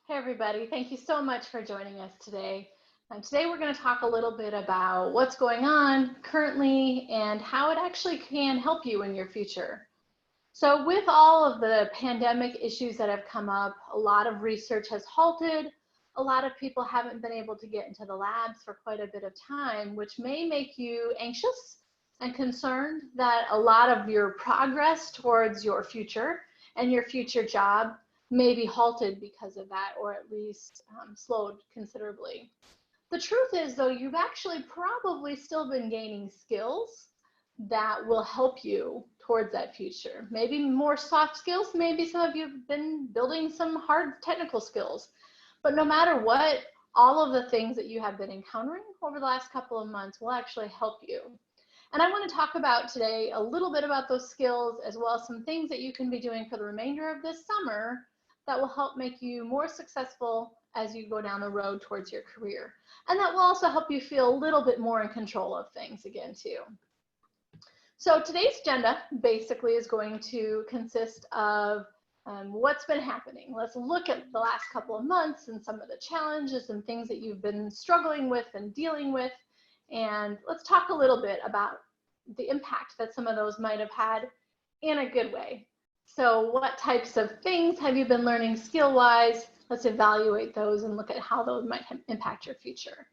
Hey everybody, thank you so much for joining us today. Today we're going to talk a little bit about what's going on currently and how it actually can help you in your future. So with all of the pandemic issues that have come up, a lot of research has halted. A lot of people haven't been able to get into the labs for quite a bit of time, which may make you anxious and concerned that a lot of your progress towards your future and your future job may be halted because of that, or at least slowed considerably. The truth is, though, you've actually probably still been gaining skills that will help you towards that future. Maybe more soft skills, maybe some of you have been building some hard technical skills. But no matter what, all of the things that you have been encountering over the last couple of months will actually help you. And I want to talk about today a little bit about those skills, as well as some things that you can be doing for the remainder of this summer that will help make you more successful as you go down the road towards your career. And that will also help you feel a little bit more in control of things again too. So today's agenda basically is going to consist of what's been happening. Let's look at the last couple of months and some of the challenges and things that you've been struggling with and dealing with. And let's talk a little bit about the impact that some of those might have had in a good way. So what types of things have you been learning skill-wise? Let's evaluate those and look at how those might impact your future.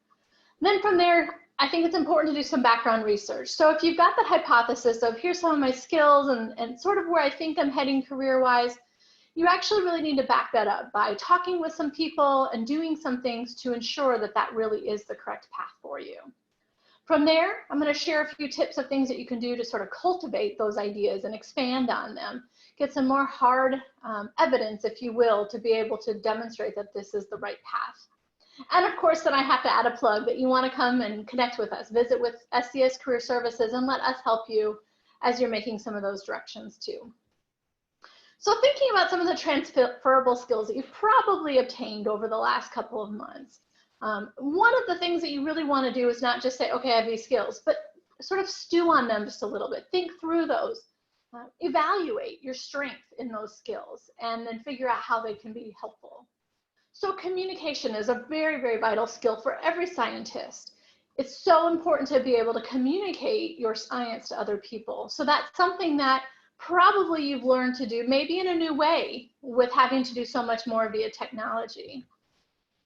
And then from there, I think it's important to do some background research. So if you've got that hypothesis of here's some of my skills and sort of where I think I'm heading career-wise, you actually really need to back that up by talking with some people and doing some things to ensure that that really is the correct path for you. From there, I'm going to share a few tips of things that you can do to sort of cultivate those ideas and expand on them. Get some more hard evidence, if you will, to be able to demonstrate that this is the right path. And of course, then I have to add a plug that you want to come and connect with us, visit with SCS Career Services, and let us help you as you're making some of those directions too. So thinking about some of the transferable skills that you've probably obtained over the last couple of months, one of the things that you really want to do is not just say, okay, I have these skills, but sort of stew on them just a little bit. Think through those. Evaluate your strength in those skills and then figure out how they can be helpful. So communication is a very, very vital skill for every scientist. It's so important to be able to communicate your science to other people. So that's something that probably you've learned to do, maybe in a new way, with having to do so much more via technology.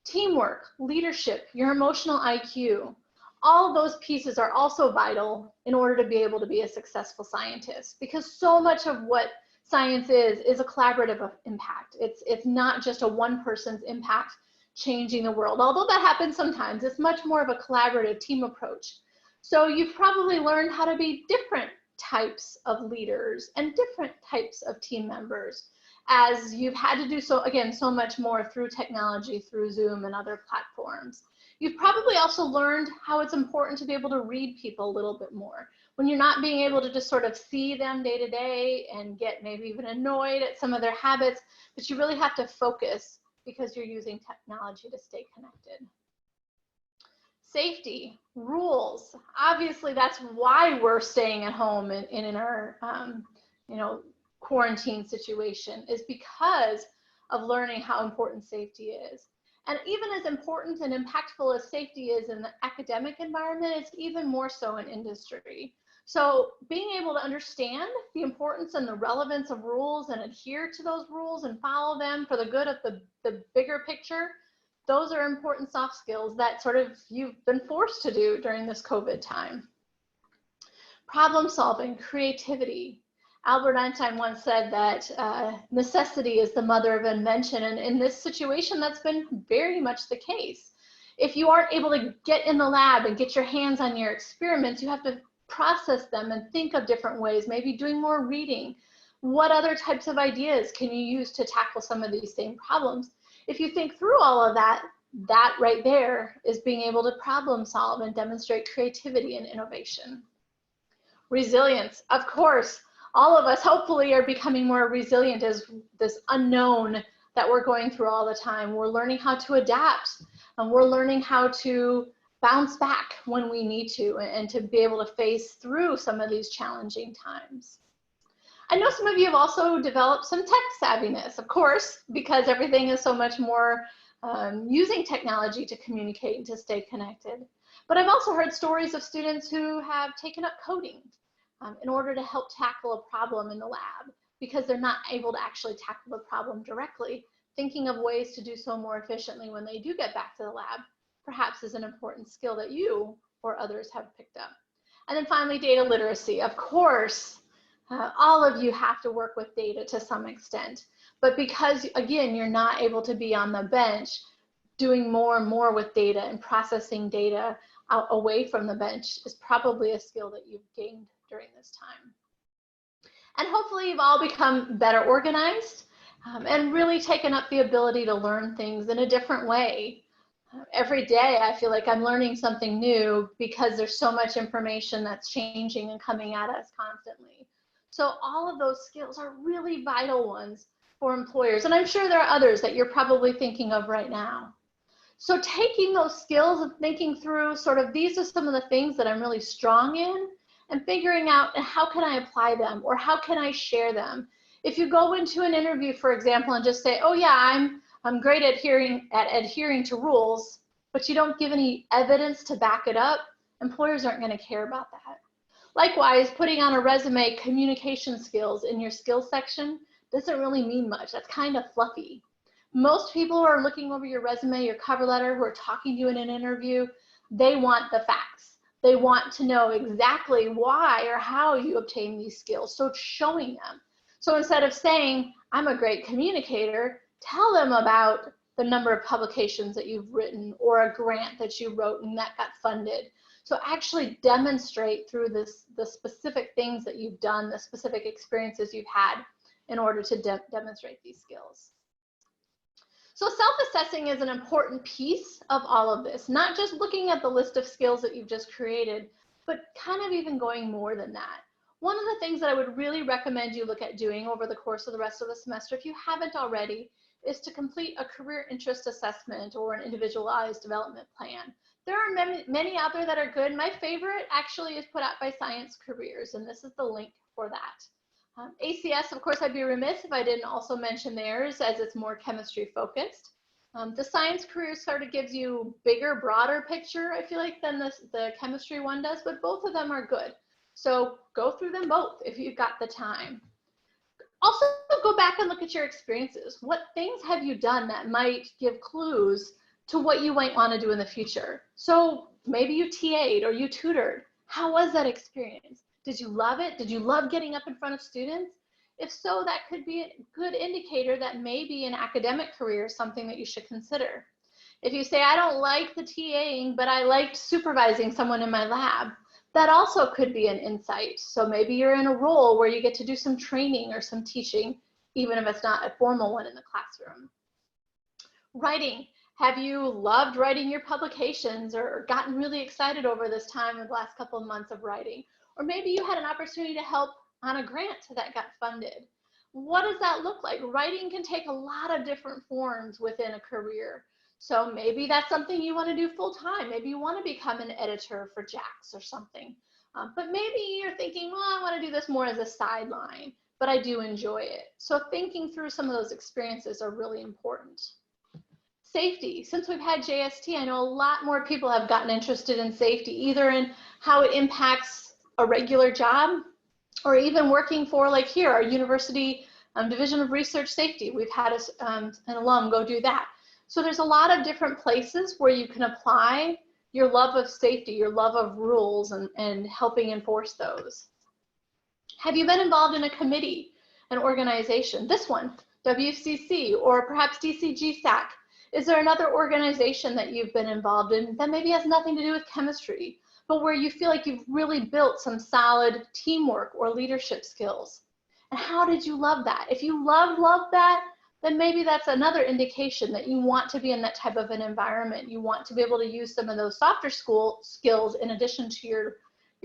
Teamwork, leadership, your emotional IQ, all of those pieces are also vital in order to be able to be a successful scientist, because so much of what science is a collaborative impact. It's not just a one person's impact changing the world, although that happens sometimes. It's much more of a collaborative team approach. So you've probably learned how to be different types of leaders and different types of team members as you've had to do so, again, so much more through technology, through Zoom and other platforms. You've probably also learned how it's important to be able to read people a little bit more. When you're not being able to just sort of see them day to day and get maybe even annoyed at some of their habits, but you really have to focus because you're using technology to stay connected. Safety, rules. Obviously, that's why we're staying at home in our quarantine situation, is because of learning how important safety is. And even as important and impactful as safety is in the academic environment, it's even more so in industry. So being able to understand the importance and the relevance of rules and adhere to those rules and follow them for the good of the bigger picture, those are important soft skills that sort of you've been forced to do during this COVID time. Problem solving, creativity. Albert Einstein once said that necessity is the mother of invention, and in this situation, that's been very much the case. If you aren't able to get in the lab and get your hands on your experiments, you have to process them and think of different ways, maybe doing more reading. What other types of ideas can you use to tackle some of these same problems? If you think through all of that, that right there is being able to problem solve and demonstrate creativity and innovation. Resilience, of course. All of us hopefully are becoming more resilient as this unknown that we're going through all the time. We're learning how to adapt, and we're learning how to bounce back when we need to, and to be able to face through some of these challenging times. I know some of you have also developed some tech savviness, of course, because everything is so much more using technology to communicate and to stay connected. But I've also heard stories of students who have taken up coding in order to help tackle a problem in the lab because they're not able to actually tackle the problem directly. Thinking of ways to do so more efficiently when they do get back to the lab perhaps is an important skill that you or others have picked up. And then finally, data literacy. Of course, all of you have to work with data to some extent, but because, again, you're not able to be on the bench doing more and more with data and processing data away from the bench is probably a skill that you've gained during this time. And hopefully you've all become better organized and really taken up the ability to learn things in a different way. Every day I feel like I'm learning something new because there's so much information that's changing and coming at us constantly. So all of those skills are really vital ones for employers. And I'm sure there are others that you're probably thinking of right now. So taking those skills and thinking through sort of these are some of the things that I'm really strong in and figuring out how can I apply them or how can I share them. If you go into an interview, for example, and just say, oh yeah, I'm great at adhering to rules, but you don't give any evidence to back it up, employers aren't going to care about that. Likewise, putting on a resume communication skills in your skills section doesn't really mean much. That's kind of fluffy. Most people who are looking over your resume, your cover letter, who are talking to you in an interview, they want the facts. They want to know exactly why or how you obtain these skills. So it's showing them. So instead of saying, I'm a great communicator, tell them about the number of publications that you've written or a grant that you wrote and that got funded. So actually demonstrate through the specific things that you've done, the specific experiences you've had in order to demonstrate these skills. So self-assessing is an important piece of all of this, not just looking at the list of skills that you've just created, but kind of even going more than that. One of the things that I would really recommend you look at doing over the course of the rest of the semester, if you haven't already, is to complete a career interest assessment or an individualized development plan. There are many out there that are good. My favorite actually is put out by Science Careers, and this is the link for that. ACS, of course, I'd be remiss if I didn't also mention theirs as it's more chemistry focused. The Science Careers sort of gives you bigger, broader picture, I feel like, than the chemistry one does, but both of them are good. So go through them both if you've got the time. Also, go back and look at your experiences. What things have you done that might give clues to what you might want to do in the future? So maybe you TA'd or you tutored. How was that experience? Did you love it? Did you love getting up in front of students? If so, that could be a good indicator that maybe an academic career is something that you should consider. If you say, I don't like the TAing, but I liked supervising someone in my lab, that also could be an insight. So maybe you're in a role where you get to do some training or some teaching, even if it's not a formal one in the classroom. Writing. Have you loved writing your publications or gotten really excited over this time in the last couple of months of writing? Or maybe you had an opportunity to help on a grant that got funded. What does that look like? Writing can take a lot of different forms within a career. So maybe that's something you want to do full time. Maybe you want to become an editor for JAX or something. But maybe you're thinking, well, I want to do this more as a sideline, but I do enjoy it. So thinking through some of those experiences are really important. Safety. Since we've had JST, I know a lot more people have gotten interested in safety, either in how it impacts a regular job or even working for, like here, our university Division of Research Safety. We've had an alum go do that. So there's a lot of different places where you can apply your love of safety, your love of rules, and helping enforce those. Have you been involved in a committee, an organization? This one, WCC, or perhaps DCGSAC. Is there another organization that you've been involved in that maybe has nothing to do with chemistry, but where you feel like you've really built some solid teamwork or leadership skills? And how did you love that? If you love that, then maybe that's another indication that you want to be in that type of an environment. You want to be able to use some of those softer skills in addition to your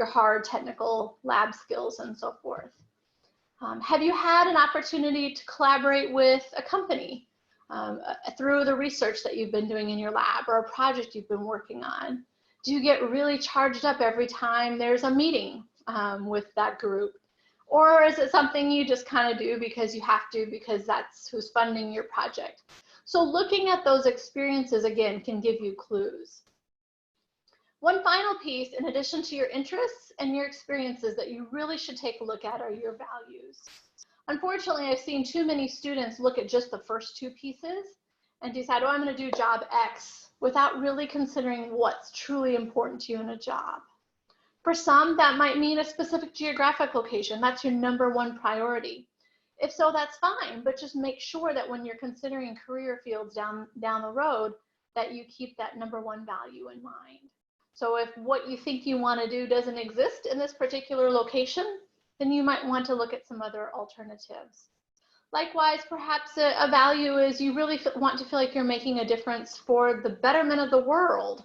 hard technical lab skills and so forth. Have you had an opportunity to collaborate with a company through the research that you've been doing in your lab or a project you've been working on? Do you get really charged up every time there's a meeting with that group? Or is it something you just kind of do because you have to, because that's who's funding your project? So looking at those experiences, again, can give you clues. One final piece, in addition to your interests and your experiences, that you really should take a look at are your values. Unfortunately, I've seen too many students look at just the first two pieces and decide, oh, I'm going to do job X, without really considering what's truly important to you in a job. For some, that might mean a specific geographic location. That's your #1 priority. If so, that's fine, but just make sure that when you're considering career fields down the road, that you keep that #1 value in mind. So if what you think you want to do doesn't exist in this particular location, then you might want to look at some other alternatives. Likewise, perhaps a value is you really want to feel like you're making a difference for the betterment of the world.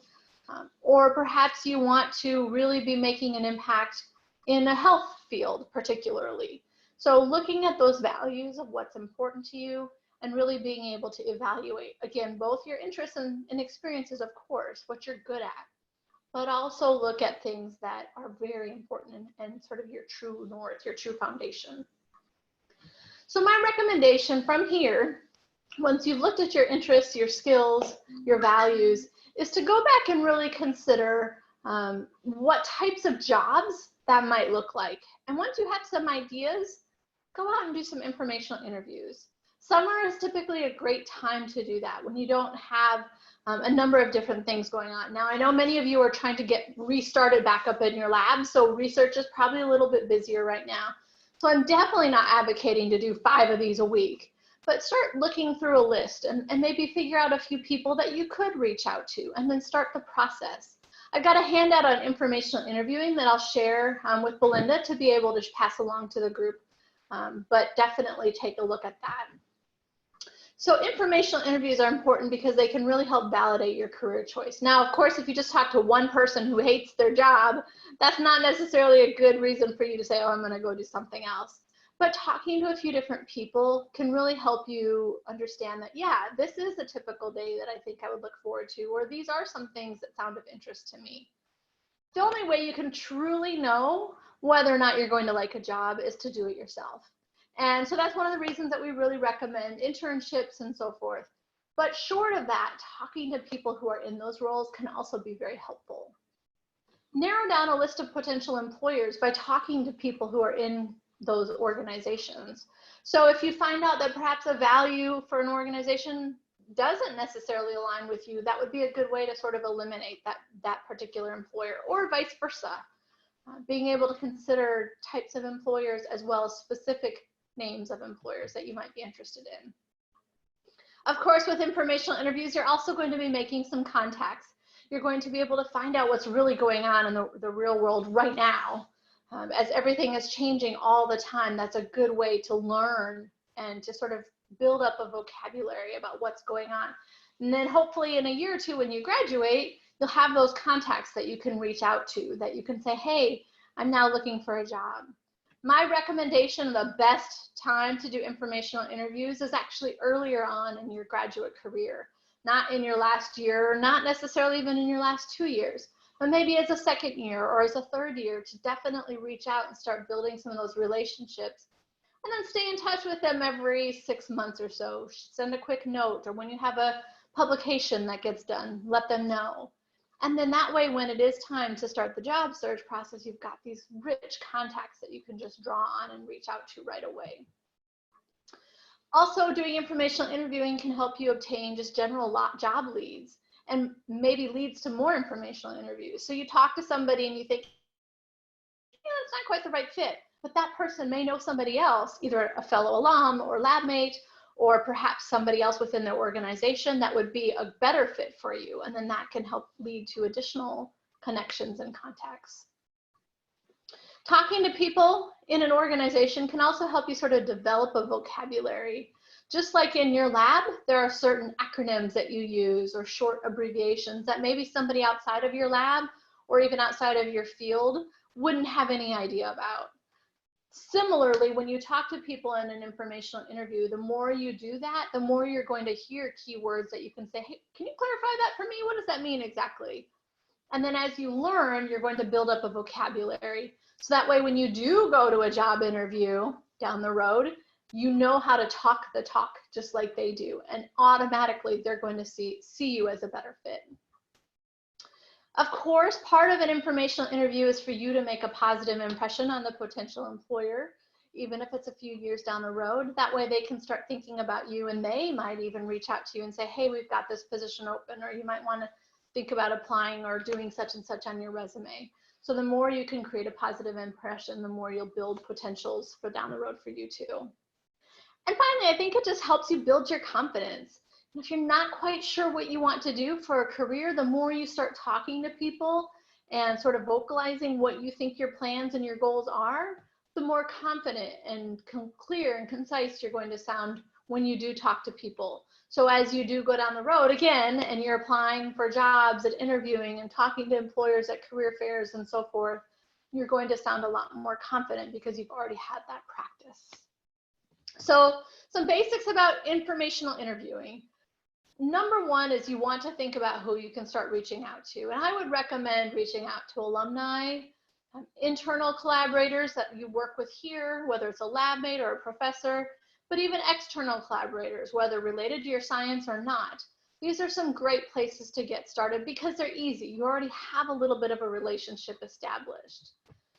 Or perhaps you want to really be making an impact in a health field particularly. So looking at those values of what's important to you and really being able to evaluate, again, both your interests and experiences, of course, what you're good at, but also look at things that are very important and sort of your true north, your true foundation. So my recommendation from here, once you've looked at your interests, your skills, your values, is to go back and really consider what types of jobs that might look like. And once you have some ideas, go out and do some informational interviews. Summer is typically a great time to do that when you don't have a number of different things going on. Now, I know many of you are trying to get restarted back up in your lab, so research is probably a little bit busier right now. So I'm definitely not advocating to do 5 of these a week. But start looking through a list and maybe figure out a few people that you could reach out to and then start the process. I've got a handout on informational interviewing that I'll share with Belinda to be able to pass along to the group, but definitely take a look at that. So informational interviews are important because they can really help validate your career choice. Now, of course, if you just talk to one person who hates their job, that's not necessarily a good reason for you to say, oh, I'm going to go do something else. But talking to a few different people can really help you understand that, yeah, this is a typical day that I think I would look forward to, or these are some things that sound of interest to me. The only way you can truly know whether or not you're going to like a job is to do it yourself. And so that's one of the reasons that we really recommend internships and so forth. But short of that, talking to people who are in those roles can also be very helpful. Narrow down a list of potential employers by talking to people who are in those organizations. So if you find out that perhaps a value for an organization doesn't necessarily align with you, that would be a good way to sort of eliminate that particular employer, or vice versa. Being able to consider types of employers as well as specific names of employers that you might be interested in. Of course, with informational interviews, you're also going to be making some contacts. You're going to be able to find out what's really going on in the real world right now. As everything is changing all the time, that's a good way to learn and to sort of build up a vocabulary about what's going on. And then hopefully in a year or two when you graduate, you'll have those contacts that you can reach out to, that you can say, hey, I'm now looking for a job. My recommendation, the best time to do informational interviews is actually earlier on in your graduate career, not in your last year, not necessarily even in your last 2 years. But maybe as a second year or as a third year, to definitely reach out and start building some of those relationships. And then stay in touch with them every 6 months or so. Send a quick note, or when you have a publication that gets done, let them know. And then that way, when it is time to start the job search process, you've got these rich contacts that you can just draw on and reach out to right away. Also, doing informational interviewing can help you obtain just general job leads, and maybe leads to more informational interviews. So you talk to somebody and you think, yeah, it's not quite the right fit, but that person may know somebody else, either a fellow alum or lab mate, or perhaps somebody else within their organization that would be a better fit for you. And then that can help lead to additional connections and contacts. Talking to people in an organization can also help you sort of develop a vocabulary. Just like in your lab, there are certain acronyms that you use or short abbreviations that maybe somebody outside of your lab or even outside of your field wouldn't have any idea about. Similarly, when you talk to people in an informational interview, the more you do that, the more you're going to hear keywords that you can say, hey, can you clarify that for me? What does that mean exactly? And then as you learn, you're going to build up a vocabulary. So that way, when you do go to a job interview down the road, you know how to talk the talk just like they do, and automatically they're going to see you as a better fit. Of course, part of an informational interview is for you to make a positive impression on the potential employer, even if it's a few years down the road. That way they can start thinking about you, and they might even reach out to you and say, hey, we've got this position open, or you might want to think about applying or doing such and such on your resume. So the more you can create a positive impression, the more you'll build potentials for down the road for you too. And finally, I think it just helps you build your confidence. If you're not quite sure what you want to do for a career, the more you start talking to people and sort of vocalizing what you think your plans and your goals are, the more confident and clear and concise you're going to sound when you do talk to people. So as you do go down the road again, and you're applying for jobs and interviewing and talking to employers at career fairs and so forth, you're going to sound a lot more confident because you've already had that practice. So some basics about informational interviewing. Number one is you want to think about who you can start reaching out to. And I would recommend reaching out to alumni, internal collaborators that you work with here, whether it's a lab mate or a professor, but even external collaborators, whether related to your science or not. These are some great places to get started because they're easy. You already have a little bit of a relationship established.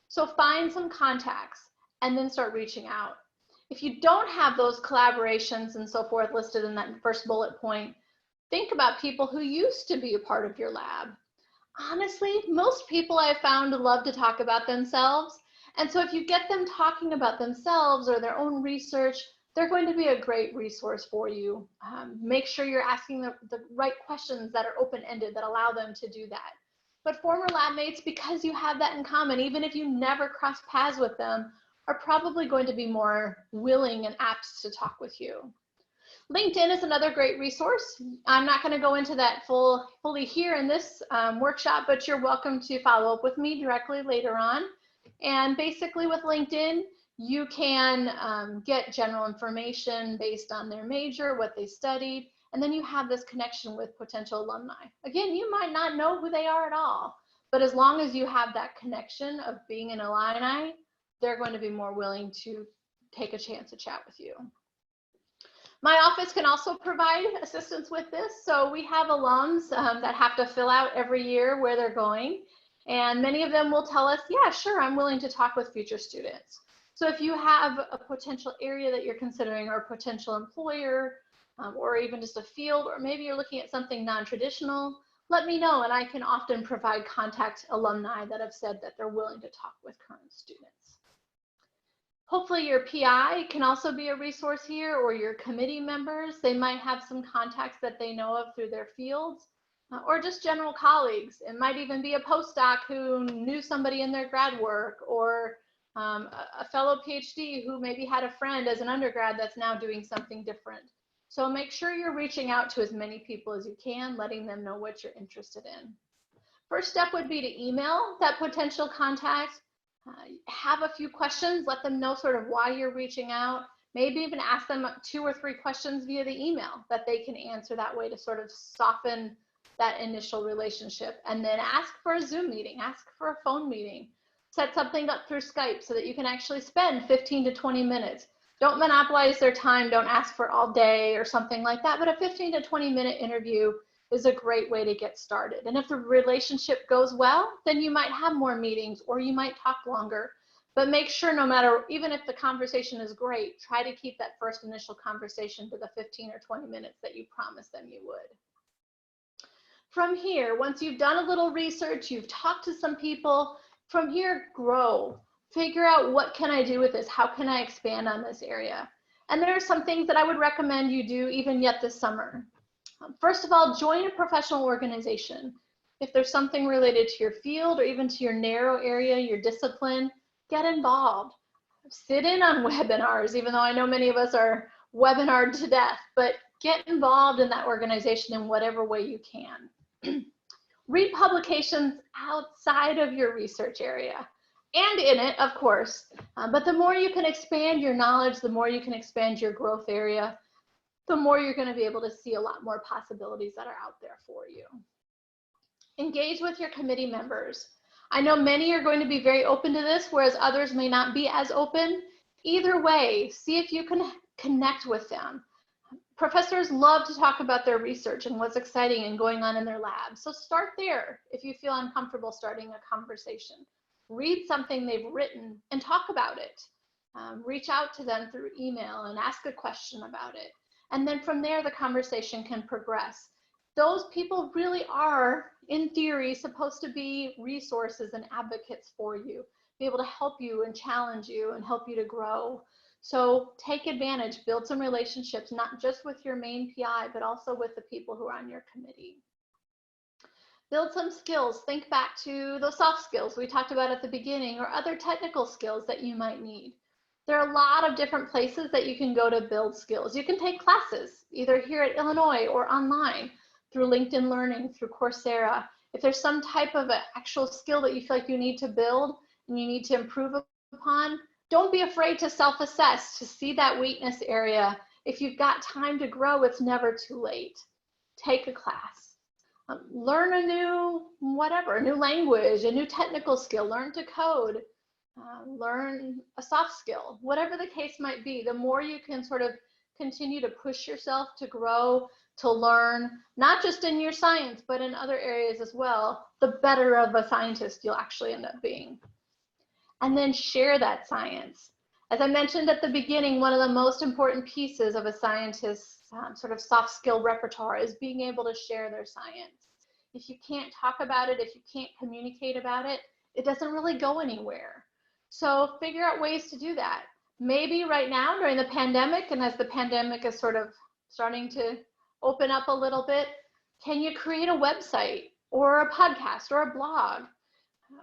So find some contacts and then start reaching out. If you don't have those collaborations and so forth listed in that first bullet point, think about people who used to be a part of your lab. Honestly, most people I've found love to talk about themselves. And so if you get them talking about themselves or their own research, they're going to be a great resource for you. Make sure you're asking the right questions that are open-ended that allow them to do that. But former lab mates, because you have that in common, even if you never cross paths with them, are probably going to be more willing and apt to talk with you. LinkedIn is another great resource. I'm not going to go into that fully here in this workshop, but you're welcome to follow up with me directly later on. And basically with LinkedIn, you can get general information based on their major, what they studied, and then you have this connection with potential alumni. Again, you might not know who they are at all, but as long as you have that connection of being an alumni, they're going to be more willing to take a chance to chat with you. My office can also provide assistance with this. So we have alums that have to fill out every year where they're going. And many of them will tell us, yeah, sure, I'm willing to talk with future students. So if you have a potential area that you're considering or a potential employer or even just a field, or maybe you're looking at something non-traditional, let me know, and I can often provide contact alumni that have said that they're willing to talk with current students. Hopefully your PI can also be a resource here, or your committee members. They might have some contacts that they know of through their fields, or just general colleagues. It might even be a postdoc who knew somebody in their grad work, or a fellow PhD who maybe had a friend as an undergrad that's now doing something different. So make sure you're reaching out to as many people as you can, letting them know what you're interested in. First step would be to email that potential contact. Have a few questions, let them know sort of why you're reaching out. Maybe even ask them 2 or 3 questions via the email that they can answer that way to sort of soften that initial relationship. And then ask for a Zoom meeting, ask for a phone meeting. Set something up through Skype so that you can actually spend 15 to 20 minutes. Don't monopolize their time, don't ask for all day or something like that, but a 15 to 20-minute interview is a great way to get started. And if the relationship goes well, then you might have more meetings or you might talk longer. But make sure, no matter, even if the conversation is great, try to keep that first initial conversation to the 15 or 20 minutes that you promised them you would. From here, once you've done a little research, you've talked to some people, from here, grow. Figure out, what can I do with this? How can I expand on this area? And there are some things that I would recommend you do even yet this summer. First of all, join a professional organization. If there's something related to your field or even to your narrow area, your discipline, get involved. Sit in on webinars, even though I know many of us are webinared to death, but get involved in that organization in whatever way you can. Read publications outside of your research area and in it, of course, but the more you can expand your knowledge, the more you can expand your growth area, the more you're going to be able to see a lot more possibilities that are out there for you. Engage with your committee members. I know many are going to be very open to this, whereas others may not be as open. Either way, see if you can connect with them. Professors love to talk about their research and what's exciting and going on in their lab. So start there if you feel uncomfortable starting a conversation. Read something they've written and talk about it. Reach out to them through email and ask a question about it. And then from there, the conversation can progress. Those people really are, in theory, supposed to be resources and advocates for you, be able to help you and challenge you and help you to grow. So take advantage, build some relationships, not just with your main PI, but also with the people who are on your committee. Build some skills. Think back to those soft skills we talked about at the beginning, or other technical skills that you might need. There are a lot of different places that you can go to build skills. You can take classes, either here at Illinois or online, through LinkedIn Learning, through Coursera. If there's some type of an actual skill that you feel like you need to build and you need to improve upon, don't be afraid to self-assess, to see that weakness area. If you've got time to grow, it's never too late. Take a class. Learn a new whatever, a new language, a new technical skill, learn to code, learn a soft skill, whatever the case might be. The more you can sort of continue to push yourself to grow, to learn, not just in your science, but in other areas as well, the better of a scientist you'll actually end up being. And then share that science. As I mentioned at the beginning, one of the most important pieces of a scientist's sort of soft skill repertoire is being able to share their science. If you can't talk about it, if you can't communicate about it, it doesn't really go anywhere. So figure out ways to do that. Maybe right now during the pandemic, and as the pandemic is sort of starting to open up a little bit, can you create a website or a podcast or a blog?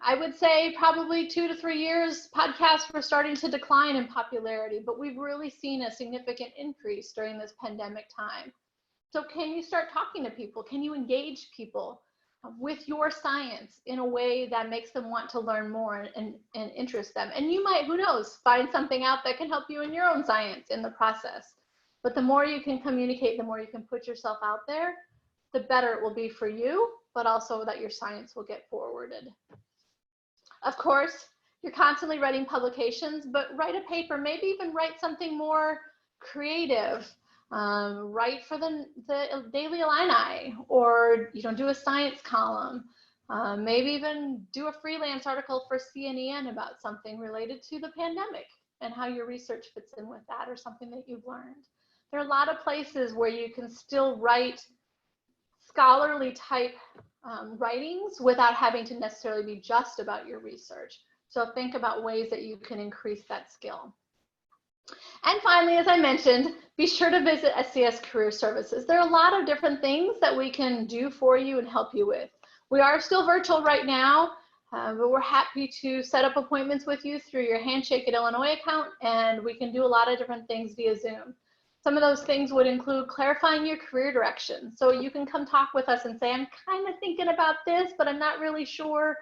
I would say probably 2 to 3 years, podcasts were starting to decline in popularity, but we've really seen a significant increase during this pandemic time. So can you start talking to people? Can you engage people with your science in a way that makes them want to learn more and interest them? And you might, who knows, find something out that can help you in your own science in the process. But the more you can communicate, the more you can put yourself out there, the better it will be for you, but also that your science will get forwarded. Of course, you're constantly writing publications, but write a paper, maybe even write something more creative. Write for the Daily Illini, or do a science column. Maybe even do a freelance article for CNEN about something related to the pandemic and how your research fits in with that, or something that you've learned. There are a lot of places where you can still write scholarly type writings without having to necessarily be just about your research. So think about ways that you can increase that skill. And finally, as I mentioned, be sure to visit SCS Career Services. There are a lot of different things that we can do for you and help you with. We are still virtual right now, but we're happy to set up appointments with you through your Handshake at Illinois account, and we can do a lot of different things via Zoom. Some of those things would include clarifying your career direction. So you can come talk with us and say, I'm kind of thinking about this, but I'm not really sure.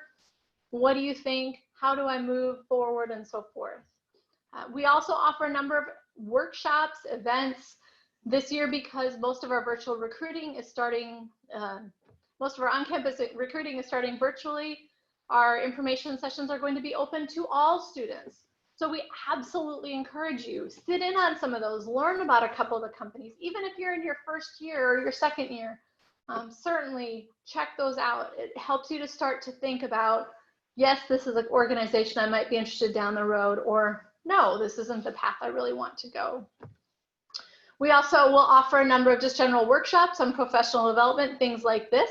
What do you think? How do I move forward, and so forth? We also offer a number of workshops, events this year, because most of our virtual recruiting is starting, most of our on-campus recruiting is starting virtually. Our information sessions are going to be open to all students. So we absolutely encourage you, sit in on some of those, learn about a couple of the companies, even if you're in your first year or your second year. Certainly check those out. It helps you to start to think about, yes, this is an organization I might be interested down the road, or no, this isn't the path I really want to go. We also will offer a number of just general workshops on professional development, things like this,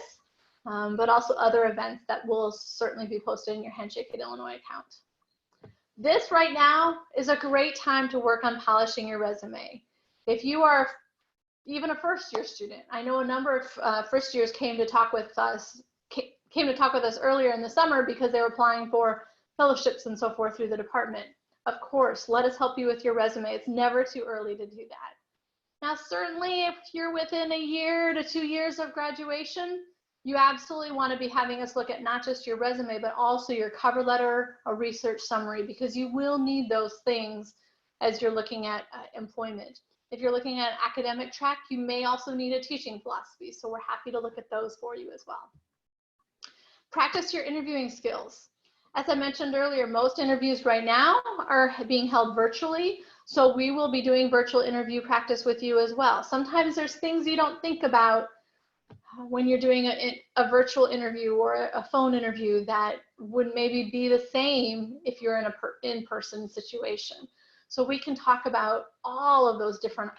but also other events that will certainly be posted in your Handshake at Illinois account. This right now is a great time to work on polishing your resume. If you are even a first-year student, I know a number of first years came to talk with us earlier in the summer because they were applying for fellowships and so forth through the department. Of course, let us help you with your resume. It's never too early to do that. Now, certainly if you're within a year to 2 years of graduation, you absolutely want to be having us look at not just your resume, but also your cover letter, a research summary, because you will need those things as you're looking at employment. If you're looking at an academic track, you may also need a teaching philosophy, so we're happy to look at those for you as well. Practice your interviewing skills. As I mentioned earlier, most interviews right now are being held virtually, so we will be doing virtual interview practice with you as well. Sometimes there's things you don't think about when you're doing a virtual interview or a phone interview that would maybe be the same if you're in a in-person situation. So we can talk about all of those different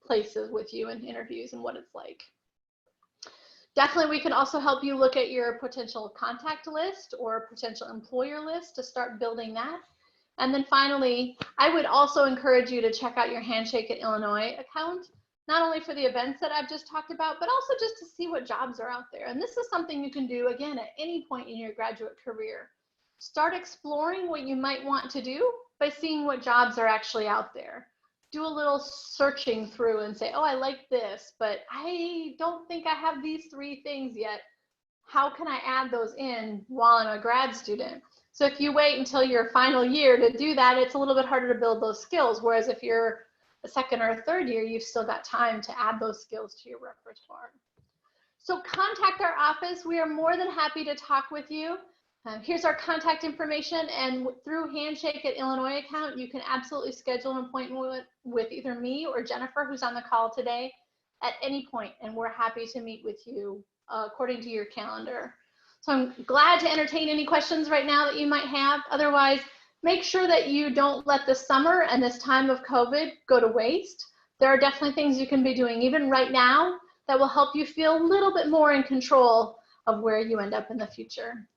places with you in interviews and what it's like. Definitely, we can also help you look at your potential contact list or potential employer list to start building that. And then finally, I would also encourage you to check out your Handshake at Illinois account, not only for the events that I've just talked about, but also just to see what jobs are out there. And this is something you can do, again, at any point in your graduate career. Start exploring what you might want to do by seeing what jobs are actually out there. Do a little searching through and say, oh, I like this, but I don't think I have these 3 things yet. How can I add those in while I'm a grad student? So if you wait until your final year to do that, it's a little bit harder to build those skills. Whereas if you're a second or third year, you've still got time to add those skills to your repertoire. So contact our office. We are more than happy to talk with you. Here's our contact information, and through Handshake at Illinois account, you can absolutely schedule an appointment with either me or Jennifer, who's on the call today, at any point, and we're happy to meet with you according to your calendar. So I'm glad to entertain any questions right now that you might have. Otherwise, make sure that you don't let the summer and this time of COVID go to waste. There are definitely things you can be doing even right now that will help you feel a little bit more in control of where you end up in the future.